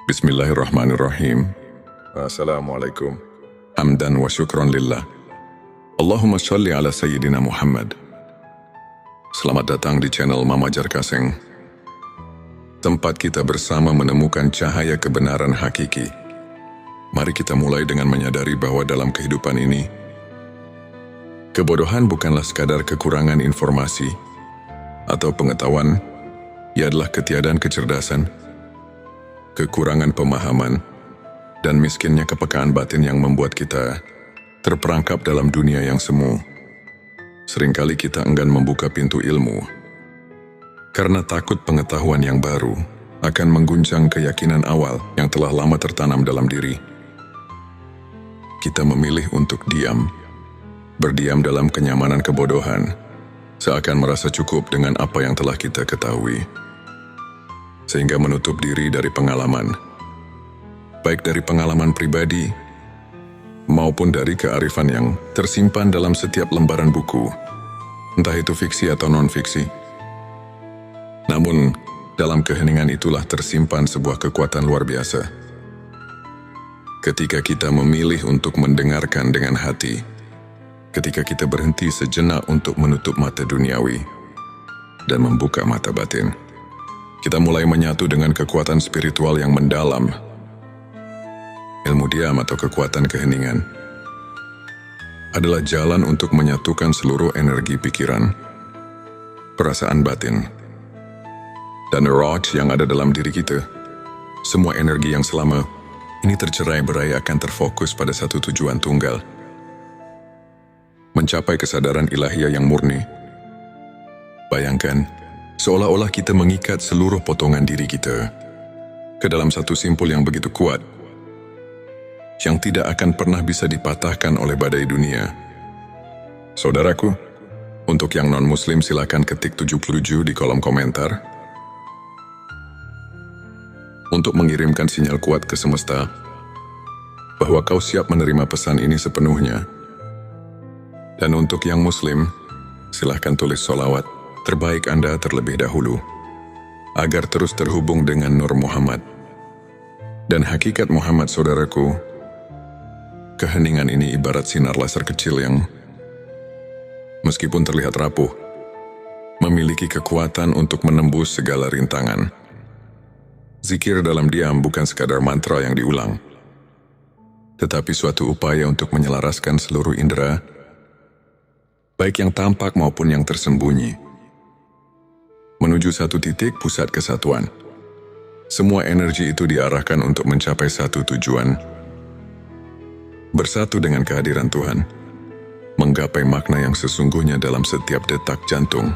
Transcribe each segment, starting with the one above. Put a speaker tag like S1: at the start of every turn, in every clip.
S1: Bismillahirrahmanirrahim. Assalamualaikum. Hamdan wa syukron lillah. Allahumma sholli ala Sayyidina Muhammad. Selamat datang di channel Mama Jar Kaseng. Tempat kita bersama menemukan cahaya kebenaran hakiki. Mari kita mulai dengan menyadari bahwa dalam kehidupan ini, kebodohan bukanlah sekadar kekurangan informasi atau pengetahuan, ia adalah ketiadaan kecerdasan, kekurangan pemahaman, dan miskinnya kepekaan batin yang membuat kita terperangkap dalam dunia yang semu. Seringkali kita enggan membuka pintu ilmu, karena takut pengetahuan yang baru akan mengguncang keyakinan awal yang telah lama tertanam dalam diri. Kita memilih untuk berdiam dalam kenyamanan kebodohan, seakan merasa cukup dengan apa yang telah kita ketahui, sehingga menutup diri dari pengalaman, baik dari pengalaman pribadi maupun dari kearifan yang tersimpan dalam setiap lembaran buku, entah itu fiksi atau non-fiksi. Namun, dalam keheningan itulah tersimpan sebuah kekuatan luar biasa. Ketika kita memilih untuk mendengarkan dengan hati, ketika kita berhenti sejenak untuk menutup mata duniawi dan membuka mata batin, kita mulai menyatu dengan kekuatan spiritual yang mendalam. Ilmu diam atau kekuatan keheningan adalah jalan untuk menyatukan seluruh energi pikiran, perasaan batin, dan roh yang ada dalam diri kita. Semua energi yang selama ini tercerai-berai akan terfokus pada satu tujuan tunggal, mencapai kesadaran ilahiyah yang murni. Bayangkan, seolah-olah kita mengikat seluruh potongan diri kita ke dalam satu simpul yang begitu kuat, yang tidak akan pernah bisa dipatahkan oleh badai dunia. Saudaraku, untuk yang non-muslim silakan ketik 77 di kolom komentar, untuk mengirimkan sinyal kuat ke semesta, bahwa kau siap menerima pesan ini sepenuhnya. Dan untuk yang muslim, silahkan tulis sholawat terbaik Anda terlebih dahulu, agar terus terhubung dengan Nur Muhammad. Dan hakikat Muhammad, saudaraku, keheningan ini ibarat sinar laser kecil yang, meskipun terlihat rapuh, memiliki kekuatan untuk menembus segala rintangan. Zikir dalam diam bukan sekadar mantra yang diulang, tetapi suatu upaya untuk menyelaraskan seluruh indera, baik yang tampak maupun yang tersembunyi, menuju satu titik pusat kesatuan. Semua energi itu diarahkan untuk mencapai satu tujuan: bersatu dengan kehadiran Tuhan, menggapai makna yang sesungguhnya dalam setiap detak jantung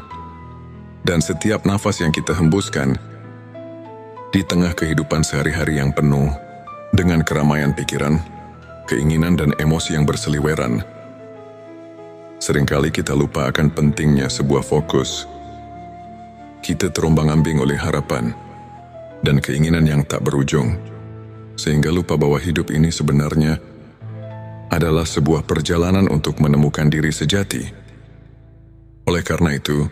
S1: dan setiap nafas yang kita hembuskan di tengah kehidupan sehari-hari yang penuh dengan keramaian pikiran, keinginan dan emosi yang berseliweran. Seringkali kita lupa akan pentingnya sebuah fokus. Kita terombang-ambing oleh harapan dan keinginan yang tak berujung, sehingga lupa bahwa hidup ini sebenarnya adalah sebuah perjalanan untuk menemukan diri sejati. Oleh karena itu,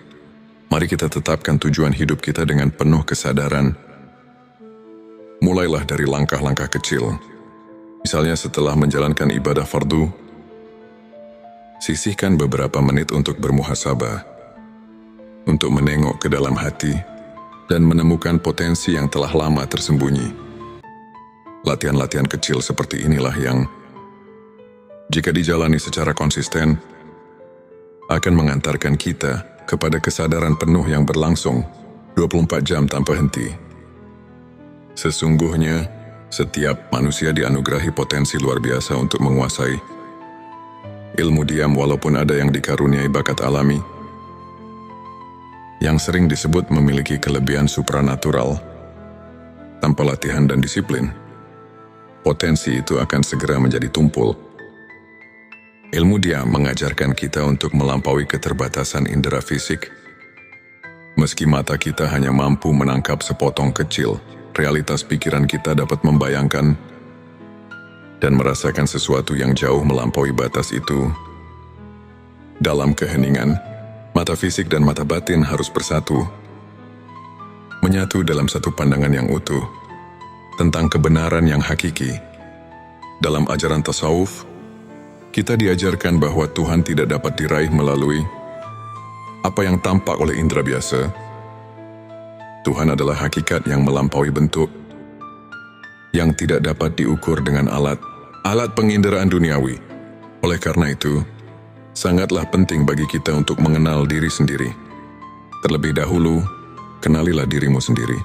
S1: mari kita tetapkan tujuan hidup kita dengan penuh kesadaran. Mulailah dari langkah-langkah kecil. Misalnya setelah menjalankan ibadah fardu, sisihkan beberapa menit untuk bermuhasabah, untuk menengok ke dalam hati dan menemukan potensi yang telah lama tersembunyi. Latihan-latihan kecil seperti inilah yang, jika dijalani secara konsisten, akan mengantarkan kita kepada kesadaran penuh yang berlangsung 24 jam tanpa henti. Sesungguhnya, setiap manusia dianugerahi potensi luar biasa untuk menguasai ilmu diam, walaupun ada yang dikaruniai bakat alami, yang sering disebut memiliki kelebihan supranatural. Tanpa latihan dan disiplin, potensi itu akan segera menjadi tumpul. Ilmu diam mengajarkan kita untuk melampaui keterbatasan indera fisik. Meski mata kita hanya mampu menangkap sepotong kecil, realitas pikiran kita dapat membayangkan dan merasakan sesuatu yang jauh melampaui batas itu. Dalam keheningan, mata fisik dan mata batin harus bersatu, menyatu dalam satu pandangan yang utuh. tentang kebenaran yang hakiki. Dalam ajaran tasawuf, kita diajarkan bahwa Tuhan tidak dapat diraih melalui apa yang tampak oleh indera biasa. Tuhan adalah hakikat yang melampaui bentuk, yang tidak dapat diukur dengan alat penginderaan duniawi. Oleh karena itu, sangatlah penting bagi kita untuk mengenal diri sendiri. Terlebih dahulu, kenalilah dirimu sendiri.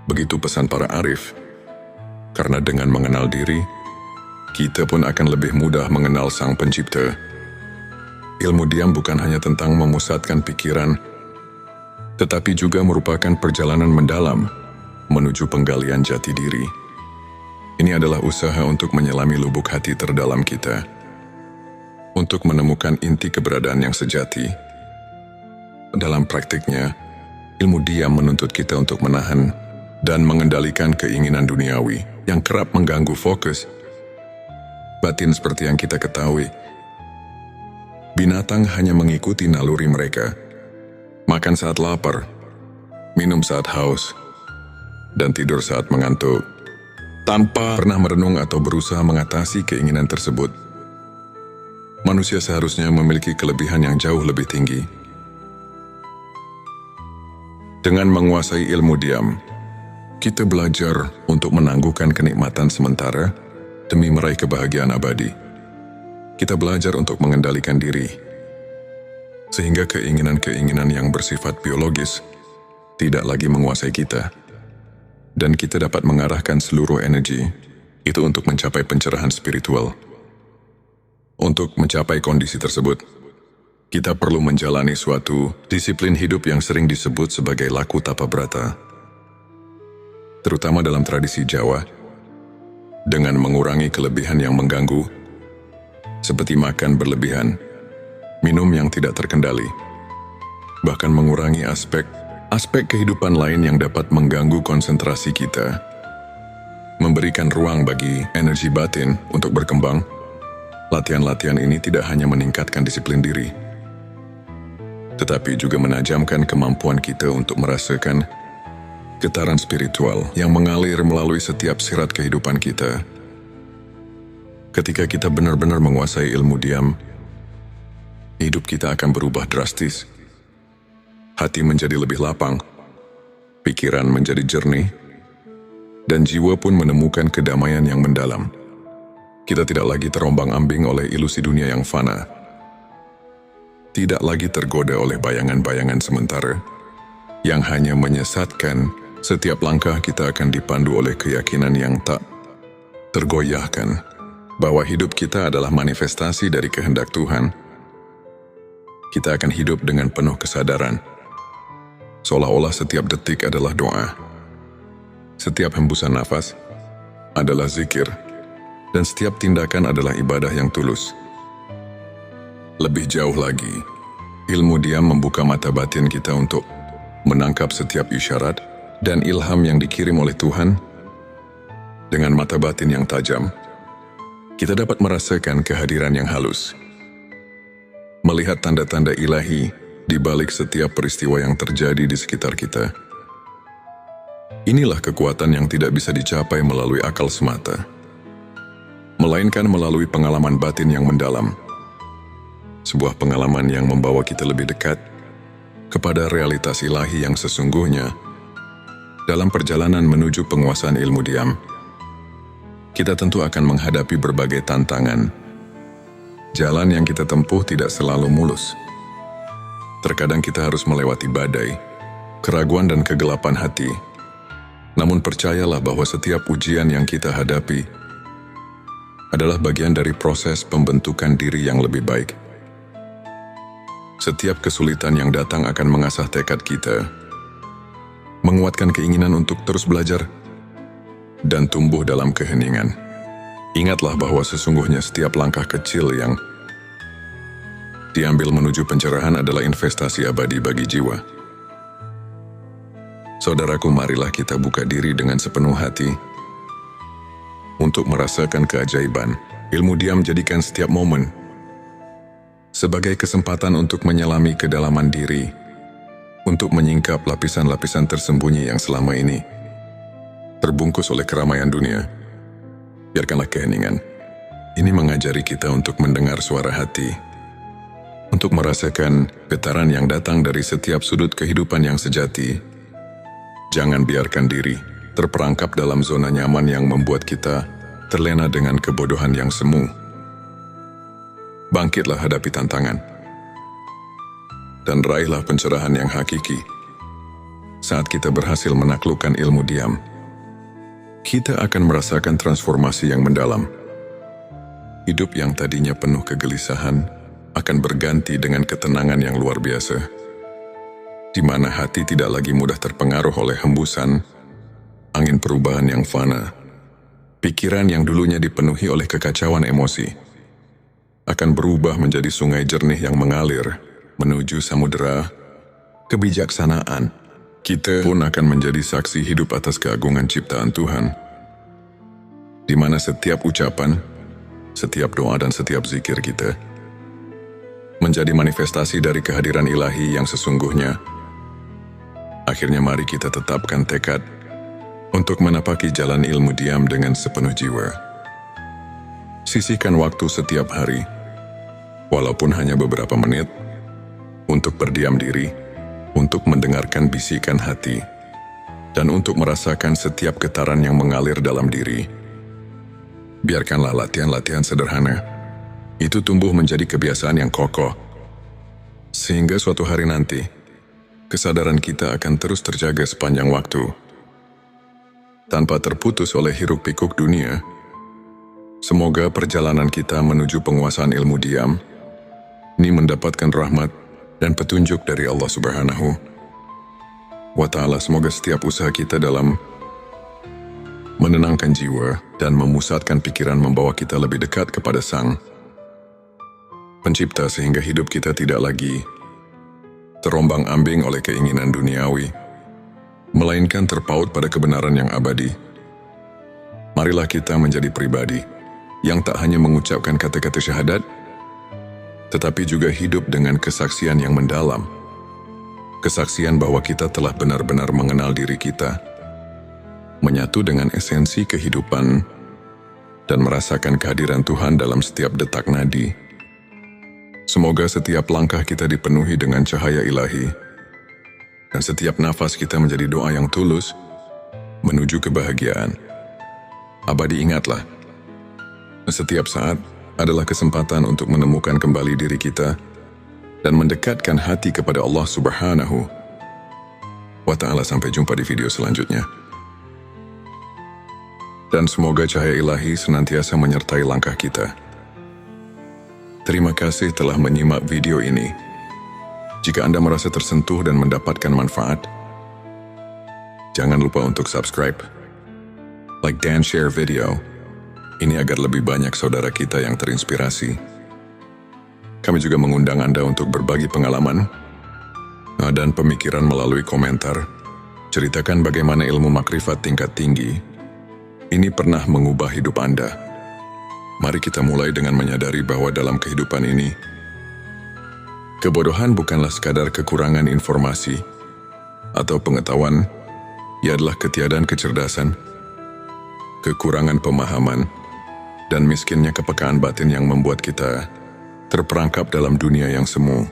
S1: Begitu pesan para arif, karena dengan mengenal diri, kita pun akan lebih mudah mengenal Sang Pencipta. Ilmu diam bukan hanya tentang memusatkan pikiran, tetapi juga merupakan perjalanan mendalam menuju penggalian jati diri. Ini adalah usaha untuk menyelami lubuk hati terdalam kita, untuk menemukan inti keberadaan yang sejati. Dalam praktiknya, ilmu diam menuntut kita untuk menahan dan mengendalikan keinginan duniawi yang kerap mengganggu fokus batin. Seperti yang kita ketahui, binatang hanya mengikuti naluri mereka. Makan saat lapar, minum saat haus, dan tidur saat mengantuk, tanpa pernah merenung atau berusaha mengatasi keinginan tersebut. Manusia seharusnya memiliki kelebihan yang jauh lebih tinggi. Dengan menguasai ilmu diam, kita belajar untuk menangguhkan kenikmatan sementara demi meraih kebahagiaan abadi. Kita belajar untuk mengendalikan diri, sehingga keinginan-keinginan yang bersifat biologis tidak lagi menguasai kita, dan kita dapat mengarahkan seluruh energi itu untuk mencapai pencerahan spiritual. Untuk mencapai kondisi tersebut, kita perlu menjalani suatu disiplin hidup yang sering disebut sebagai laku tapa brata. Terutama dalam tradisi Jawa, dengan mengurangi kelebihan yang mengganggu, seperti makan berlebihan, minum yang tidak terkendali, bahkan mengurangi aspek kehidupan lain yang dapat mengganggu konsentrasi kita. Memberikan ruang bagi energi batin untuk berkembang, latihan-latihan ini tidak hanya meningkatkan disiplin diri, tetapi juga menajamkan kemampuan kita untuk merasakan getaran spiritual yang mengalir melalui setiap sirat kehidupan kita. Ketika kita benar-benar menguasai ilmu diam, hidup kita akan berubah drastis. Hati menjadi lebih lapang, pikiran menjadi jernih, dan jiwa pun menemukan kedamaian yang mendalam. Kita tidak lagi terombang-ambing oleh ilusi dunia yang fana, tidak lagi tergoda oleh bayangan-bayangan sementara yang hanya menyesatkan. Setiap langkah kita akan dipandu oleh keyakinan yang tak tergoyahkan bahwa hidup kita adalah manifestasi dari kehendak Tuhan. Kita akan hidup dengan penuh kesadaran, seolah-olah setiap detik adalah doa, setiap hembusan nafas adalah zikir, dan setiap tindakan adalah ibadah yang tulus. Lebih jauh lagi, ilmu diam membuka mata batin kita untuk menangkap setiap isyarat dan ilham yang dikirim oleh Tuhan. Dengan mata batin yang tajam, kita dapat merasakan kehadiran yang halus, melihat tanda-tanda ilahi di balik setiap peristiwa yang terjadi di sekitar kita. Inilah kekuatan yang tidak bisa dicapai melalui akal semata, melainkan melalui pengalaman batin yang mendalam. Sebuah pengalaman yang membawa kita lebih dekat kepada realitas ilahi yang sesungguhnya. Dalam perjalanan menuju penguasaan ilmu diam, kita tentu akan menghadapi berbagai tantangan. Jalan yang kita tempuh tidak selalu mulus. Terkadang kita harus melewati badai, keraguan dan kegelapan hati. Namun percayalah bahwa setiap ujian yang kita hadapi adalah bagian dari proses pembentukan diri yang lebih baik. Setiap kesulitan yang datang akan mengasah tekad kita, menguatkan keinginan untuk terus belajar, dan tumbuh dalam keheningan. Ingatlah bahwa sesungguhnya setiap langkah kecil yang diambil menuju pencerahan adalah investasi abadi bagi jiwa. Saudaraku, marilah kita buka diri dengan sepenuh hati untuk merasakan keajaiban. Ilmu diam jadikan setiap momen sebagai kesempatan untuk menyelami kedalaman diri, untuk menyingkap lapisan-lapisan tersembunyi yang selama ini terbungkus oleh keramaian dunia. Biarkanlah keheningan ini mengajari kita untuk mendengar suara hati, untuk merasakan getaran yang datang dari setiap sudut kehidupan yang sejati. Jangan biarkan diri terperangkap dalam zona nyaman yang membuat kita terlena dengan kebodohan yang semu. Bangkitlah hadapi tantangan, dan raihlah pencerahan yang hakiki. Saat kita berhasil menaklukkan ilmu diam, kita akan merasakan transformasi yang mendalam. Hidup yang tadinya penuh kegelisahan akan berganti dengan ketenangan yang luar biasa, di mana hati tidak lagi mudah terpengaruh oleh hembusan angin perubahan yang fana. Pikiran yang dulunya dipenuhi oleh kekacauan emosi akan berubah menjadi sungai jernih yang mengalir menuju samudera kebijaksanaan. Kita pun akan menjadi saksi hidup atas keagungan ciptaan Tuhan, di mana setiap ucapan, setiap doa dan setiap zikir kita menjadi manifestasi dari kehadiran ilahi yang sesungguhnya. Akhirnya mari kita tetapkan tekad untuk menapaki jalan ilmu diam dengan sepenuh jiwa. Sisihkan waktu setiap hari, walaupun hanya beberapa menit, untuk berdiam diri, untuk mendengarkan bisikan hati, dan untuk merasakan setiap getaran yang mengalir dalam diri. Biarkanlah latihan-latihan sederhana itu tumbuh menjadi kebiasaan yang kokoh, sehingga suatu hari nanti, kesadaran kita akan terus terjaga sepanjang waktu. Tanpa terputus oleh hiruk-pikuk dunia, semoga perjalanan kita menuju penguasaan ilmu diam ini mendapatkan rahmat dan petunjuk dari Allah Subhanahu wa Ta'ala. Semoga setiap usaha kita dalam menenangkan jiwa dan memusatkan pikiran membawa kita lebih dekat kepada Sang Pencipta, sehingga hidup kita tidak lagi terombang-ambing oleh keinginan duniawi, melainkan terpaut pada kebenaran yang abadi. Marilah kita menjadi pribadi yang tak hanya mengucapkan kata-kata syahadat, tetapi juga hidup dengan kesaksian yang mendalam. Kesaksian bahwa kita telah benar-benar mengenal diri kita, menyatu dengan esensi kehidupan, dan merasakan kehadiran Tuhan dalam setiap detak nadi. Semoga setiap langkah kita dipenuhi dengan cahaya ilahi, dan setiap nafas kita menjadi doa yang tulus menuju kebahagiaan abadi. Ingatlah, setiap saat adalah kesempatan untuk menemukan kembali diri kita dan mendekatkan hati kepada Allah Subhanahu wa Ta'ala. Sampai jumpa di video selanjutnya. Dan semoga cahaya ilahi senantiasa menyertai langkah kita. Terima kasih telah menyimak video ini. Jika Anda merasa tersentuh dan mendapatkan manfaat, jangan lupa untuk subscribe, like dan share video ini agar lebih banyak saudara kita yang terinspirasi. Kami juga mengundang Anda untuk berbagi pengalaman dan pemikiran melalui komentar. Ceritakan bagaimana ilmu makrifat tingkat tinggi ini pernah mengubah hidup Anda. Mari kita mulai dengan menyadari bahwa dalam kehidupan ini, kebodohan bukanlah sekadar kekurangan informasi atau pengetahuan. Ia adalah ketiadaan kecerdasan, kekurangan pemahaman, dan miskinnya kepekaan batin yang membuat kita terperangkap dalam dunia yang semu.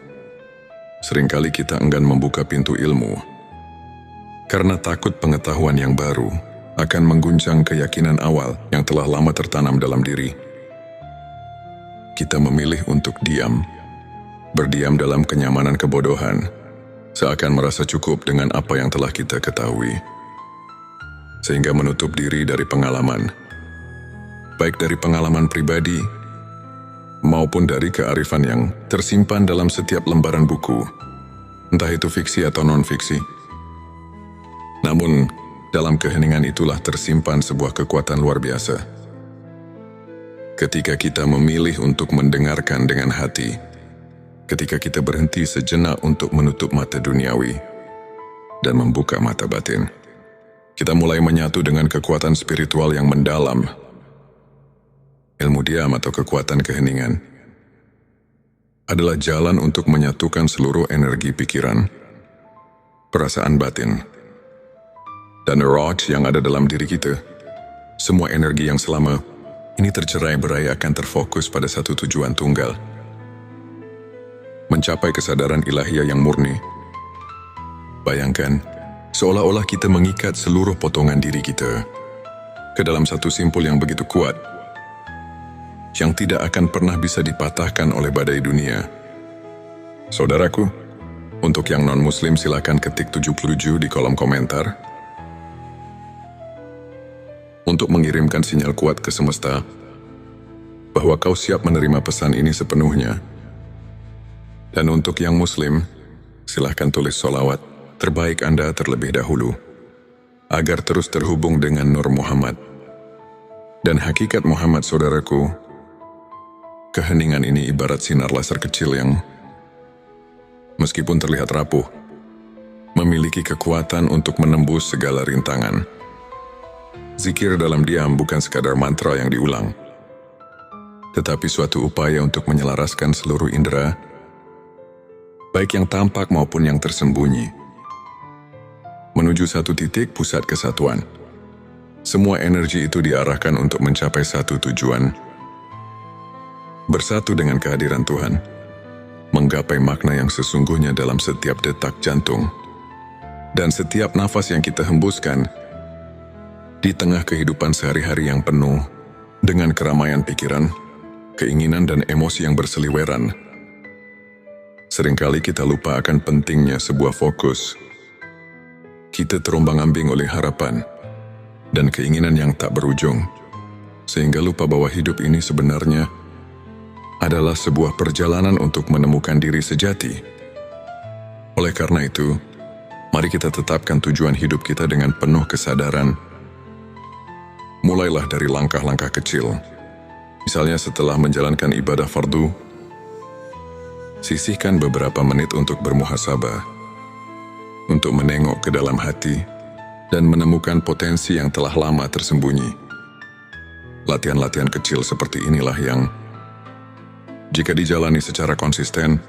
S1: Seringkali kita enggan membuka pintu ilmu karena takut pengetahuan yang baru akan mengguncang keyakinan awal yang telah lama tertanam dalam diri. Kita memilih untuk diam, berdiam dalam kenyamanan kebodohan, seakan merasa cukup dengan apa yang telah kita ketahui, sehingga menutup diri dari pengalaman, baik dari pengalaman pribadi maupun dari kearifan yang tersimpan dalam setiap lembaran buku, entah itu fiksi atau non-fiksi. Namun, dalam keheningan itulah tersimpan sebuah kekuatan luar biasa. Ketika kita memilih untuk mendengarkan dengan hati, ketika kita berhenti sejenak untuk menutup mata duniawi dan membuka mata batin, kita mulai menyatu dengan kekuatan spiritual yang mendalam. Ilmu diam atau kekuatan keheningan adalah jalan untuk menyatukan seluruh energi pikiran, perasaan batin, dan roh yang ada dalam diri kita. Semua energi yang selama ini tercerai-berai akan terfokus pada satu tujuan tunggal. Mencapai kesadaran ilahiyah yang murni. Bayangkan, seolah-olah kita mengikat seluruh potongan diri kita ke dalam satu simpul yang begitu kuat, yang tidak akan pernah bisa dipatahkan oleh badai dunia. Saudaraku, untuk yang non-muslim silakan ketik 77 di kolom komentar untuk mengirimkan sinyal kuat ke semesta bahwa kau siap menerima pesan ini sepenuhnya. Dan untuk yang muslim, silahkan tulis sholawat terbaik Anda terlebih dahulu, agar terus terhubung dengan Nur Muhammad. Dan hakikat Muhammad, saudaraku, keheningan ini ibarat sinar laser kecil yang, meskipun terlihat rapuh, memiliki kekuatan untuk menembus segala rintangan. Zikir dalam diam bukan sekadar mantra yang diulang, tetapi suatu upaya untuk menyelaraskan seluruh indera, baik yang tampak maupun yang tersembunyi, menuju satu titik pusat kesatuan. Semua energi itu diarahkan untuk mencapai satu tujuan, bersatu dengan kehadiran Tuhan, menggapai makna yang sesungguhnya dalam setiap detak jantung, dan setiap nafas yang kita hembuskan, di tengah kehidupan sehari-hari yang penuh dengan keramaian pikiran, keinginan dan emosi yang berseliweran. Seringkali kita lupa akan pentingnya sebuah fokus. Kita terombang-ambing oleh harapan dan keinginan yang tak berujung, sehingga lupa bahwa hidup ini sebenarnya adalah sebuah perjalanan untuk menemukan diri sejati. Oleh karena itu, mari kita tetapkan tujuan hidup kita dengan penuh kesadaran. Mulailah dari langkah-langkah kecil. Misalnya setelah menjalankan ibadah fardu, sisihkan beberapa menit untuk bermuhasabah, untuk menengok ke dalam hati dan menemukan potensi yang telah lama tersembunyi. Latihan-latihan kecil seperti inilah yang, jika dijalani secara konsisten,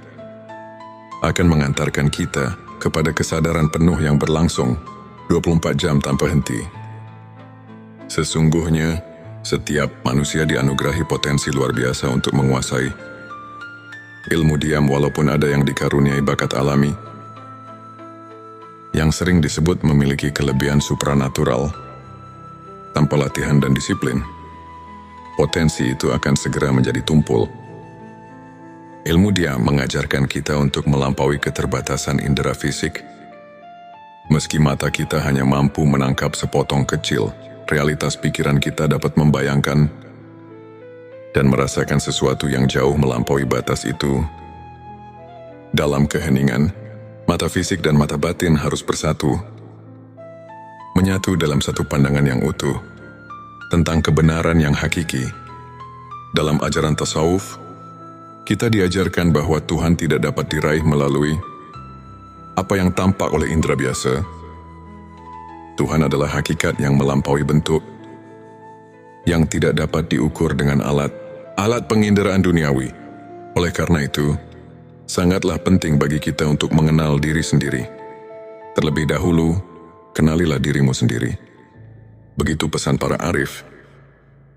S1: akan mengantarkan kita kepada kesadaran penuh yang berlangsung 24 jam tanpa henti. Sesungguhnya, setiap manusia dianugerahi potensi luar biasa untuk menguasai ilmu diam, walaupun ada yang dikaruniai bakat alami, yang sering disebut memiliki kelebihan supranatural. Tanpa latihan dan disiplin, potensi itu akan segera menjadi tumpul. Ilmu diam mengajarkan kita untuk melampaui keterbatasan indera fisik. Meski mata kita hanya mampu menangkap sepotong kecil, realitas pikiran kita dapat membayangkan dan merasakan sesuatu yang jauh melampaui batas itu. Dalam keheningan, mata fisik dan mata batin harus bersatu, menyatu dalam satu pandangan yang utuh tentang kebenaran yang hakiki. Dalam ajaran tasawuf, kita diajarkan bahwa Tuhan tidak dapat diraih melalui apa yang tampak oleh indera biasa. Tuhan adalah hakikat yang melampaui bentuk, yang tidak dapat diukur dengan alat penginderaan duniawi. Oleh karena itu, sangatlah penting bagi kita untuk mengenal diri sendiri. Terlebih dahulu, kenalilah dirimu sendiri. Begitu pesan para arif.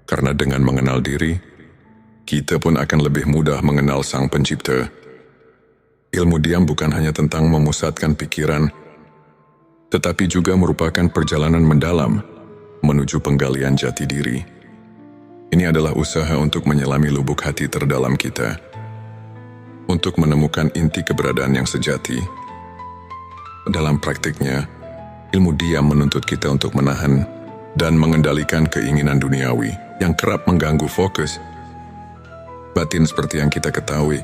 S1: Karena dengan mengenal diri, kita pun akan lebih mudah mengenal Sang Pencipta. Ilmu diam bukan hanya tentang memusatkan pikiran, tetapi juga merupakan perjalanan mendalam menuju penggalian jati diri. Ini adalah usaha untuk menyelami lubuk hati terdalam kita, untuk menemukan inti keberadaan yang sejati. Dalam praktiknya, ilmu diam menuntut kita untuk menahan dan mengendalikan keinginan duniawi yang kerap mengganggu fokus batin. Seperti yang kita ketahui,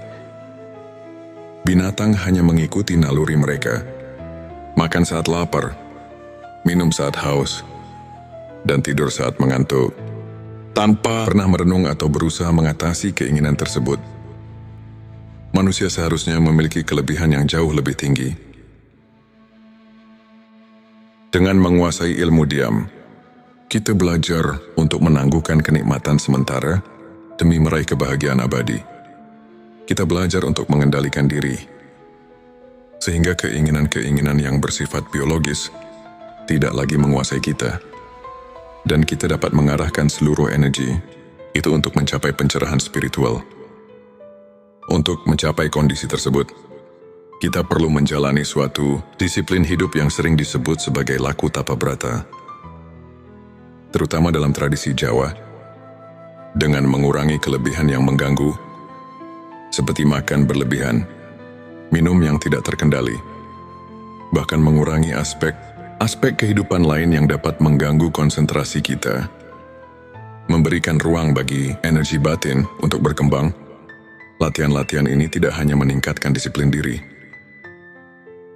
S1: binatang hanya mengikuti naluri mereka. Makan saat lapar, minum saat haus, dan tidur saat mengantuk, tanpa pernah merenung atau berusaha mengatasi keinginan tersebut. Manusia seharusnya memiliki kelebihan yang jauh lebih tinggi. Dengan menguasai ilmu diam, kita belajar untuk menangguhkan kenikmatan sementara demi meraih kebahagiaan abadi. Kita belajar untuk mengendalikan diri, sehingga keinginan-keinginan yang bersifat biologis tidak lagi menguasai kita, dan kita dapat mengarahkan seluruh energi itu untuk mencapai pencerahan spiritual. Untuk mencapai kondisi tersebut, kita perlu menjalani suatu disiplin hidup yang sering disebut sebagai laku tapa brata. Terutama dalam tradisi Jawa, dengan mengurangi kelebihan yang mengganggu, seperti makan berlebihan, minum yang tidak terkendali, bahkan mengurangi aspek kehidupan lain yang dapat mengganggu konsentrasi kita, memberikan ruang bagi energi batin untuk berkembang. Latihan-latihan ini tidak hanya meningkatkan disiplin diri,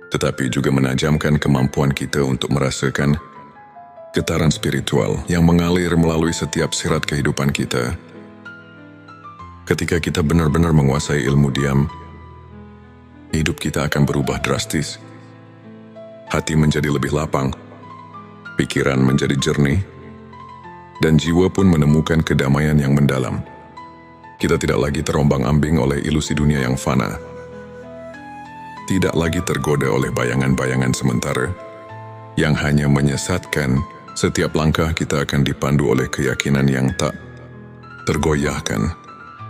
S1: tetapi juga menajamkan kemampuan kita untuk merasakan getaran spiritual yang mengalir melalui setiap sirat kehidupan kita. Ketika kita benar-benar menguasai ilmu diam, hidup kita akan berubah drastis. Hati menjadi lebih lapang, pikiran menjadi jernih, dan jiwa pun menemukan kedamaian yang mendalam. Kita tidak lagi terombang-ambing oleh ilusi dunia yang fana. Tidak lagi tergoda oleh bayangan-bayangan sementara yang hanya menyesatkan. Setiap langkah kita akan dipandu oleh keyakinan yang tak tergoyahkan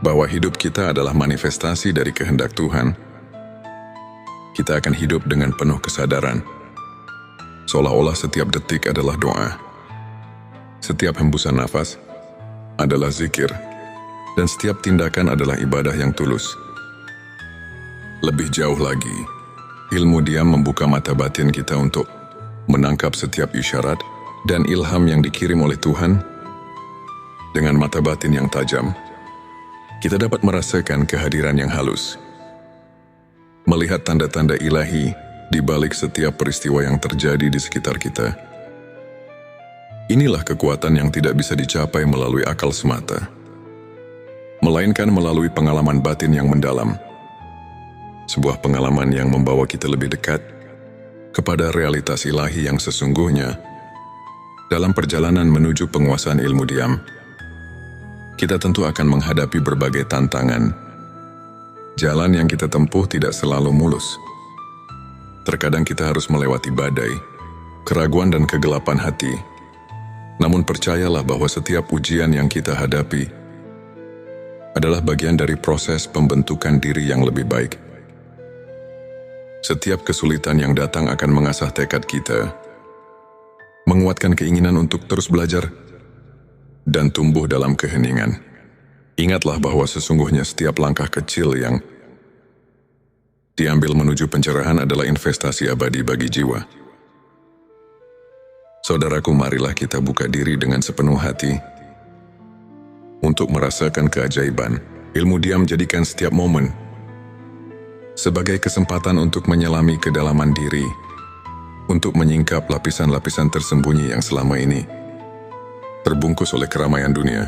S1: bahwa hidup kita adalah manifestasi dari kehendak Tuhan. Kita akan hidup dengan penuh kesadaran, seolah-olah setiap detik adalah doa. Setiap hembusan nafas adalah zikir, dan setiap tindakan adalah ibadah yang tulus. Lebih jauh lagi, ilmu diam membuka mata batin kita untuk menangkap setiap isyarat dan ilham yang dikirim oleh Tuhan. Dengan mata batin yang tajam, kita dapat merasakan kehadiran yang halus, melihat tanda-tanda ilahi di balik setiap peristiwa yang terjadi di sekitar kita. Inilah kekuatan yang tidak bisa dicapai melalui akal semata, melainkan melalui pengalaman batin yang mendalam. Sebuah pengalaman yang membawa kita lebih dekat kepada realitas ilahi yang sesungguhnya. Dalam perjalanan menuju penguasaan ilmu diam, kita tentu akan menghadapi berbagai tantangan. Jalan yang kita tempuh tidak selalu mulus. Terkadang kita harus melewati badai, keraguan dan kegelapan hati. Namun percayalah bahwa setiap ujian yang kita hadapi adalah bagian dari proses pembentukan diri yang lebih baik. Setiap kesulitan yang datang akan mengasah tekad kita, menguatkan keinginan untuk terus belajar, dan tumbuh dalam keheningan. Ingatlah bahwa sesungguhnya setiap langkah kecil yang diambil menuju pencerahan adalah investasi abadi bagi jiwa. Saudaraku, marilah kita buka diri dengan sepenuh hati untuk merasakan keajaiban. Ilmu diam jadikan setiap momen sebagai kesempatan untuk menyelami kedalaman diri, untuk menyingkap lapisan-lapisan tersembunyi yang selama ini terbungkus oleh keramaian dunia.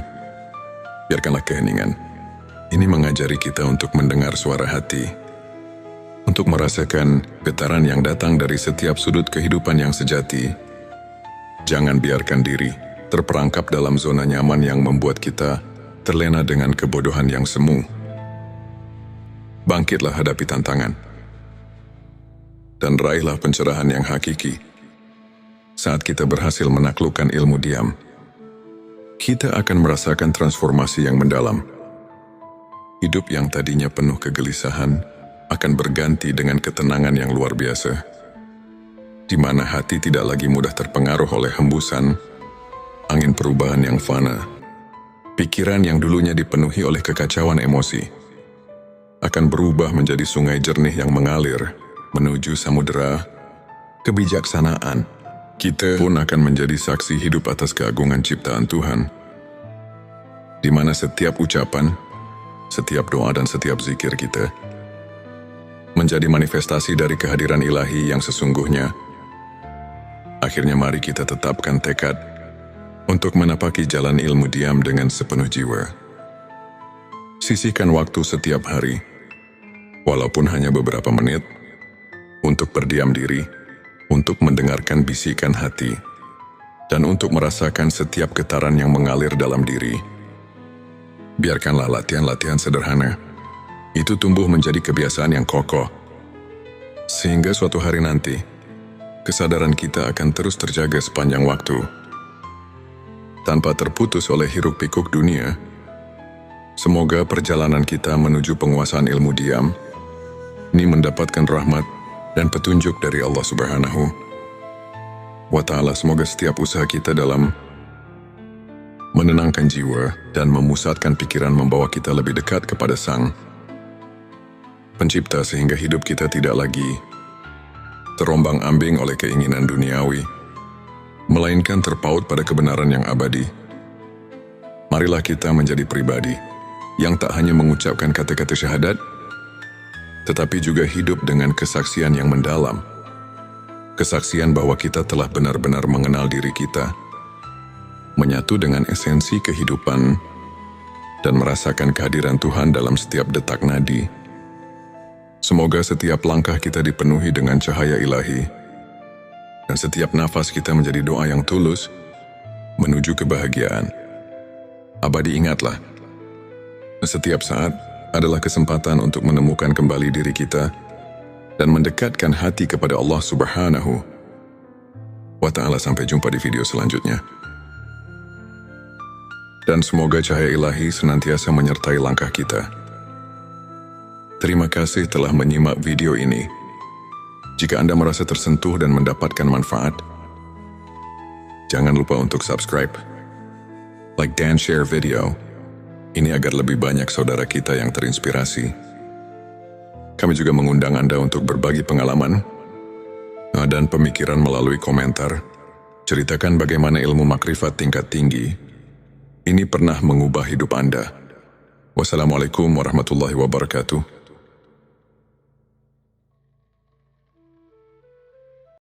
S1: Biarkanlah keheningan ini mengajari kita untuk mendengar suara hati, untuk merasakan getaran yang datang dari setiap sudut kehidupan yang sejati. Jangan biarkan diri terperangkap dalam zona nyaman yang membuat kita terlena dengan kebodohan yang semu. Bangkitlah hadapi tantangan, dan raihlah pencerahan yang hakiki. Saat kita berhasil menaklukkan ilmu diam, kita akan merasakan transformasi yang mendalam. Hidup yang tadinya penuh kegelisahan akan berganti dengan ketenangan yang luar biasa, di mana hati tidak lagi mudah terpengaruh oleh hembusan angin perubahan yang fana. Pikiran yang dulunya dipenuhi oleh kekacauan emosi akan berubah menjadi sungai jernih yang mengalir menuju samudera kebijaksanaan. Kita pun akan menjadi saksi hidup atas keagungan ciptaan Tuhan, di mana setiap ucapan, setiap doa dan setiap zikir kita menjadi manifestasi dari kehadiran ilahi yang sesungguhnya. Akhirnya mari kita tetapkan tekad untuk menapaki jalan ilmu diam dengan sepenuh jiwa. Sisihkan waktu setiap hari, walaupun hanya beberapa menit, untuk berdiam diri, untuk mendengarkan bisikan hati, dan untuk merasakan setiap getaran yang mengalir dalam diri. Biarkanlah latihan-latihan sederhana itu tumbuh menjadi kebiasaan yang kokoh, sehingga suatu hari nanti, kesadaran kita akan terus terjaga sepanjang waktu. Tanpa terputus oleh hiruk-pikuk dunia, semoga perjalanan kita menuju penguasaan ilmu diam ini mendapatkan rahmat dan petunjuk dari Allah Subhanahu wa Ta'ala. Semoga setiap usaha kita dalam menenangkan jiwa dan memusatkan pikiran membawa kita lebih dekat kepada Sang Pencipta, sehingga hidup kita tidak lagi terombang-ambing oleh keinginan duniawi, melainkan terpaut pada kebenaran yang abadi. Marilah kita menjadi pribadi yang tak hanya mengucapkan kata-kata syahadat, tetapi juga hidup dengan kesaksian yang mendalam. Kesaksian bahwa kita telah benar-benar mengenal diri kita, menyatu dengan esensi kehidupan, dan merasakan kehadiran Tuhan dalam setiap detak nadi. Semoga setiap langkah kita dipenuhi dengan cahaya ilahi, dan setiap nafas kita menjadi doa yang tulus menuju kebahagiaan abadi. Ingatlah, setiap saat adalah kesempatan untuk menemukan kembali diri kita dan mendekatkan hati kepada Allah Subhanahu wa Ta'ala. Sampai jumpa di video selanjutnya. Dan semoga cahaya ilahi senantiasa menyertai langkah kita. Terima kasih telah menyimak video ini. Jika Anda merasa tersentuh dan mendapatkan manfaat, jangan lupa untuk subscribe, like dan share video ini agar lebih banyak saudara kita yang terinspirasi. Kami juga mengundang Anda untuk berbagi pengalaman dan pemikiran melalui komentar. Ceritakan bagaimana ilmu makrifat tingkat tinggi ini pernah mengubah hidup Anda. Wassalamualaikum warahmatullahi wabarakatuh.